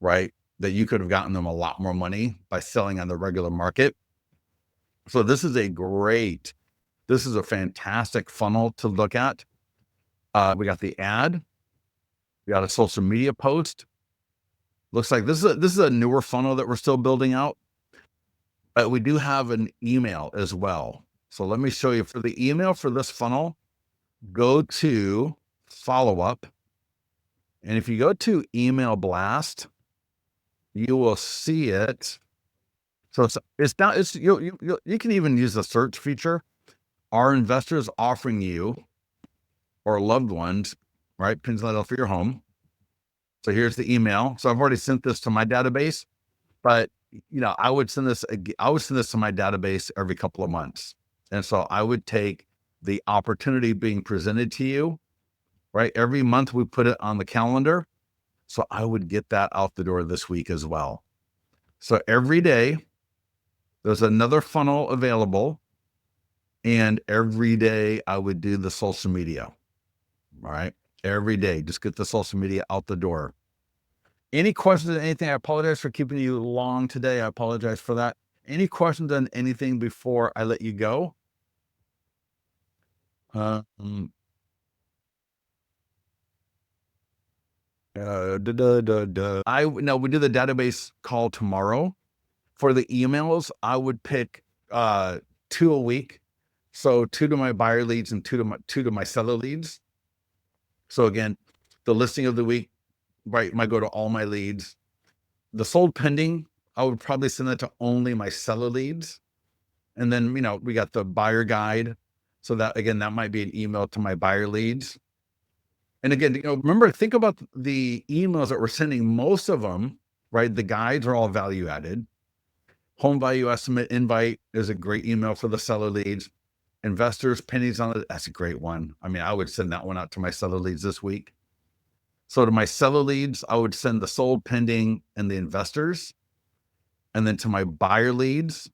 right, that you could have gotten them a lot more money by selling on the regular market? So this is a fantastic funnel to look at. We got the ad, we got a social media post. Looks like this is a newer funnel that we're still building out, but we do have an email as well. So let me show you for the email for this funnel. Go to follow up, and if you go to email blast, you will see it. So it's not it's you can even use the search feature. Are investors offering you or loved ones, right, pins and for your home? So here's the email. So I've already sent this to my database, but I would send this to my database every couple of months. And so I would take the opportunity being presented to you, right? Every month we put it on the calendar. So I would get that out the door this week as well. So every day there's another funnel available, and every day I would do the social media. All right. Every day, just get the social media out the door. Any questions on anything? I apologize for keeping you long today. I apologize for that. Any questions on anything before I let you go? I we do the database call tomorrow. For the emails, I would pick 2 a week. So 2 to my buyer leads and 2 to my seller leads. So again, the listing of the week, right, might go to all my leads. The sold pending, I would probably send that to only my seller leads. And then, we got the buyer guide. So that, again, that might be an email to my buyer leads. And again, remember, think about the emails that we're sending. Most of them, right, the guides are all value added. Home value estimate invite is a great email for the seller leads. Investors, pennies on it, that's a great one. I mean, I would send that one out to my seller leads this week. So to my seller leads, I would send the sold pending and the investors. And then to my buyer leads,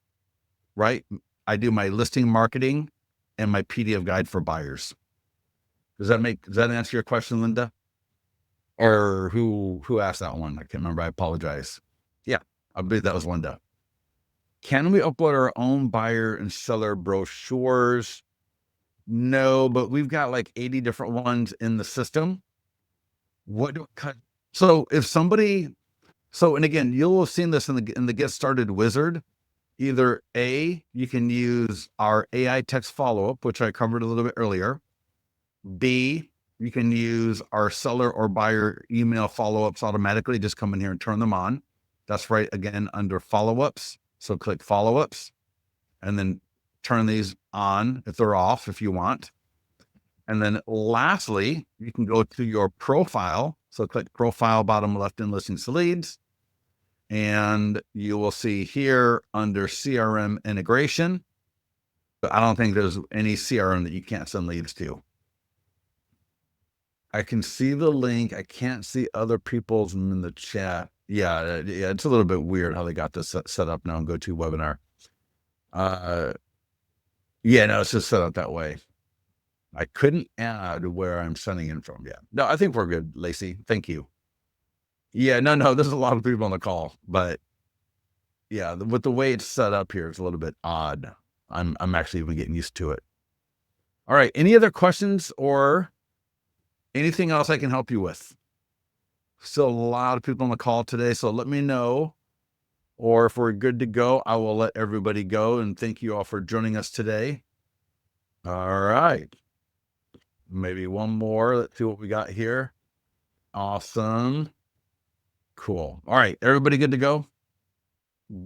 right, I do my listing marketing and my PDF guide for buyers. Does that answer your question, Linda? Or who asked that one? I can't remember. I apologize. Yeah, I believe that was Linda. Can we upload our own buyer and seller brochures? No, but we've got like 80 different ones in the system. So if somebody, and again, you'll have seen this in the Get Started wizard. Either A, you can use our AI text follow-up, which I covered a little bit earlier. B, you can use our seller or buyer email follow-ups automatically. Just come in here and turn them on. That's right, again, under follow-ups. So click follow-ups and then turn these on if they're off, if you want. And then lastly, you can go to your profile. So click profile, bottom left in listings to leads. And you will see here under CRM integration. But I don't think there's any CRM that you can't send leads to. I can see the link. I can't see other people's in the chat. Yeah, it's a little bit weird how they got this set up now in GoToWebinar. Yeah, no, it's just set up that way. I couldn't add where I'm sending in from. Yeah, no, I think we're good, Lacey. Thank you. Yeah, no, there's a lot of people on the call, but Yeah, with the way it's set up here, it's a little bit odd. I'm actually even getting used to it. All right. Any other questions or anything else I can help you with? Still a lot of people on the call today, so let me know. Or if we're good to go, I will let everybody go. And thank you all for joining us today. All right. Maybe one more. Let's see what we got here. Awesome. Cool. All right. Everybody good to go?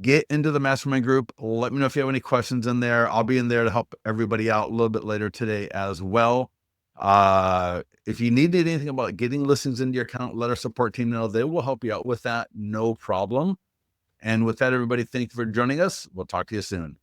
Get into the mastermind group. Let me know if you have any questions in there. I'll be in there to help everybody out a little bit later today as well. If you need anything about getting listings into your account, let our support team know. They will help you out with that. No problem. And with that, everybody, thank you for joining us. We'll talk to you soon.